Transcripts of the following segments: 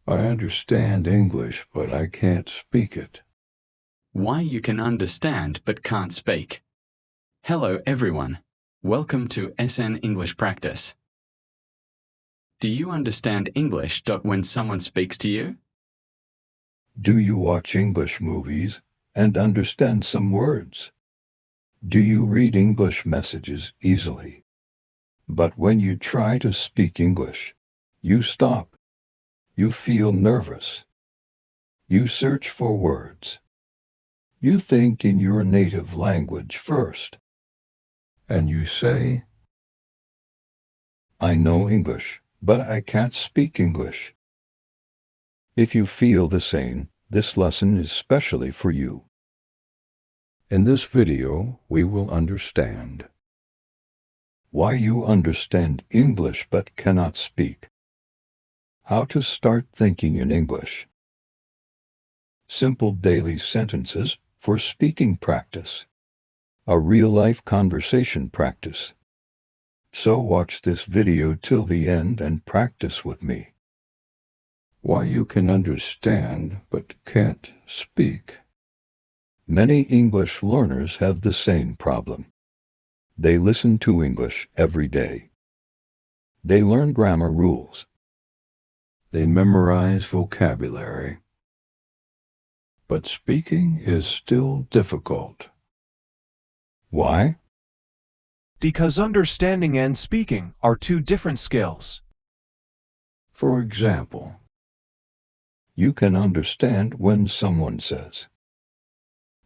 I understand English, but I can't speak it. Why you can understand but can't speak. Hello everyone. Welcome to SN English Practice. Do you understand English when someone speaks to you? Do you watch English movies and understand some words? Do you read English messages easily? But when you try to speak English, you stop. You feel nervous. You search for words. You think in your native language first. And you say, I know English, but I can't speak English. If you feel the same, this lesson is specially for you. In this video, we will understand why you understand English but cannot speak, how to start thinking in English, simple daily sentences for speaking practice, a real-life conversation practice. So watch this video till the end and practice with me. Why you can understand but can't speak. Many English learners have the same problem. They listen to English every day. They learn grammar rules. They memorize vocabulary. But speaking is still difficult. Why? Because understanding and speaking are two different skills. For example, you can understand when someone says,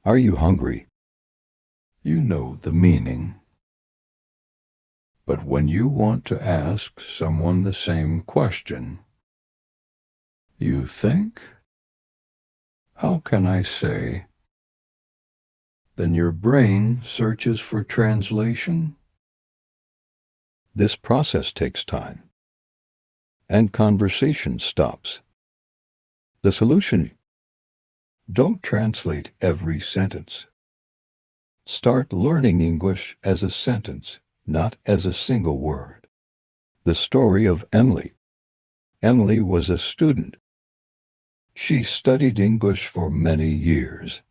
"Are you hungry?" You know the meaning. But when you want to ask someone the same question, you think, how can I say? Then your brain searches for translation. This process takes time, and conversation stops. The solution: don't translate every sentence. Start learning English as a sentence, not as a single word. The story of Emily. Emily was a student. She studied English for many years.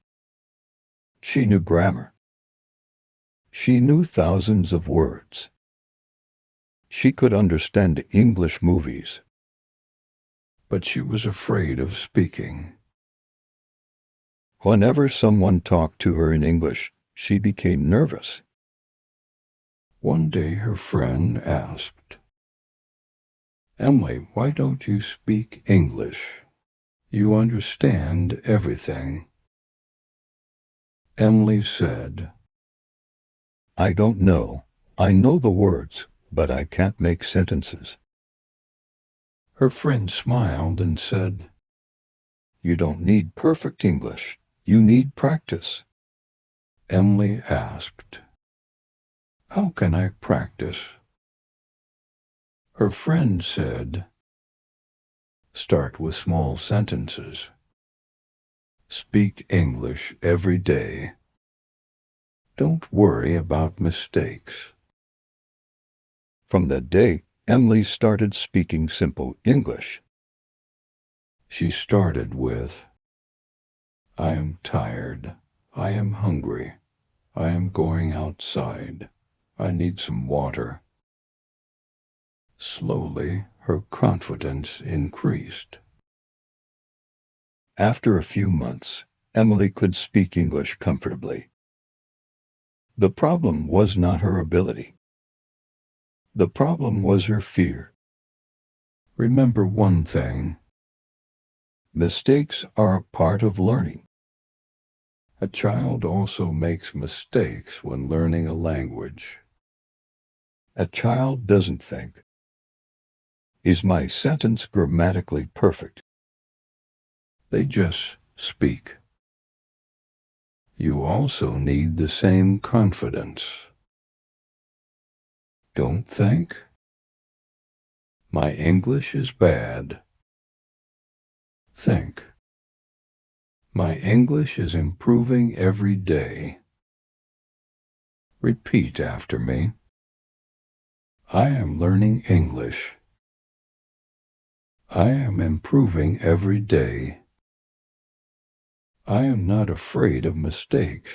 She knew grammar. She knew thousands of words. She could understand English movies. But she was afraid of speaking. Whenever someone talked to her in English, she became nervous. One day her friend asked, "Emily, why don't you speak English? You understand everything." Emily said, "I don't know. I know the words, but I can't make sentences." Her friend smiled and said, "You don't need perfect English. You need practice." Emily asked, "How can I practice?" Her friend said, "Start with small sentences. Speak English every day. Don't worry about mistakes." From that day, Emily started speaking simple English. She started with, "I am tired. I am hungry. I am going outside. I need some water." Slowly, her confidence increased. After a few months, Emily could speak English comfortably. The problem was not her ability. The problem was her fear. Remember one thing: mistakes are a part of learning. A child also makes mistakes when learning a language. A child doesn't think, "Is my sentence grammatically perfect?" They just speak. You also need the same confidence. Don't think, "My English is bad." Think, "My English is improving every day." Repeat after me. I am learning English. I am improving every day. I am not afraid of mistakes.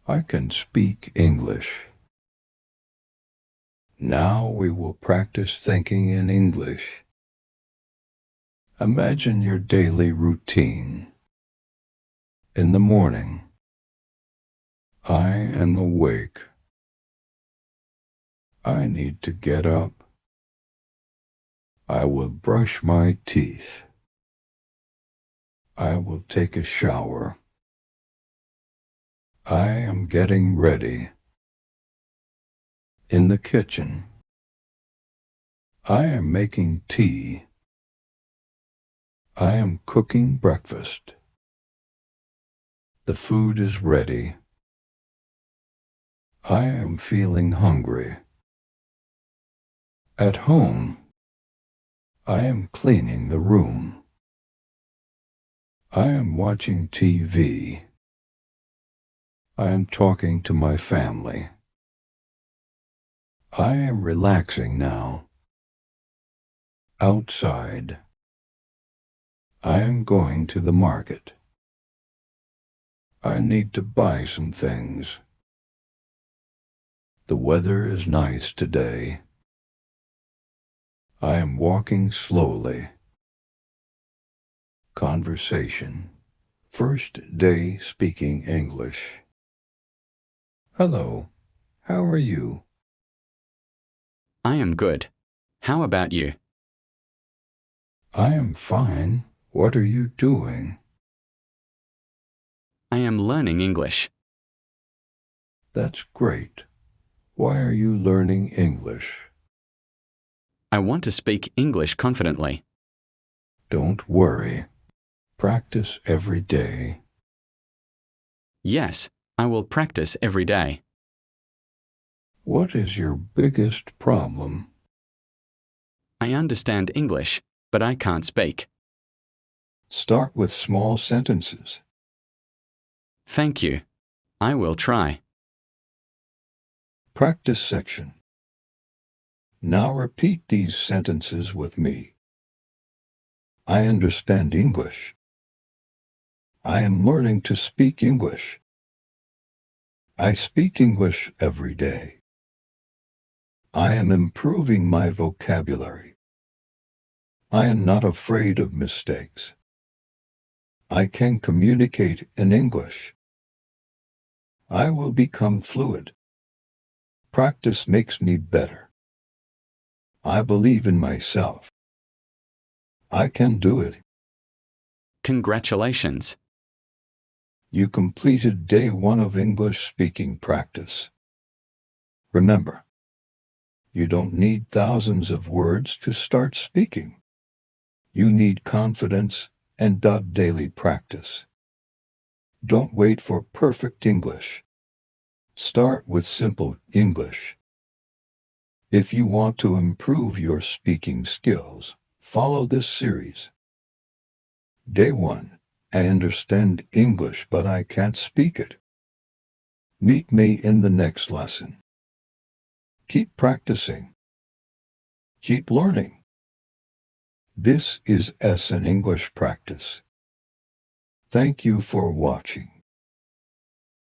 I can speak English. Now we will practice thinking in English. Imagine your daily routine. In the morning, I am awake. I need to get up. I will brush my teeth. I will take a shower. I am getting ready. In the kitchen, I am making tea. I am cooking breakfast. The food is ready. I am feeling hungry. At home, I am cleaning the room. I am watching TV. I am talking to my family. I am relaxing now. Outside, I am going to the market. I need to buy some things. The weather is nice today. I am walking slowly. Conversation. First day speaking English. Hello, how are you? I am good. How about you? I am fine. What are you doing? I am learning English. That's great. Why are you learning English? I want to speak English confidently. Don't worry. Practice every day. Yes, I will practice every day. What is your biggest problem? I understand English, but I can't speak. Start with small sentences. Thank you. I will try. Practice section. Now repeat these sentences with me. I understand English. I am learning to speak English. I speak English every day. I am improving my vocabulary. I am not afraid of mistakes. I can communicate in English. I will become fluent. Practice makes me better. I believe in myself. I can do it. Congratulations. You completed day 1 of English speaking practice. Remember, you don't need thousands of words to start speaking. You need confidence and daily practice. Don't wait for perfect English. Start with simple English. If you want to improve your speaking skills, follow this series. Day 1. I understand English, but I can't speak it. Meet me in the next lesson. Keep practicing. Keep learning. This is SN English Practice. Thank you for watching.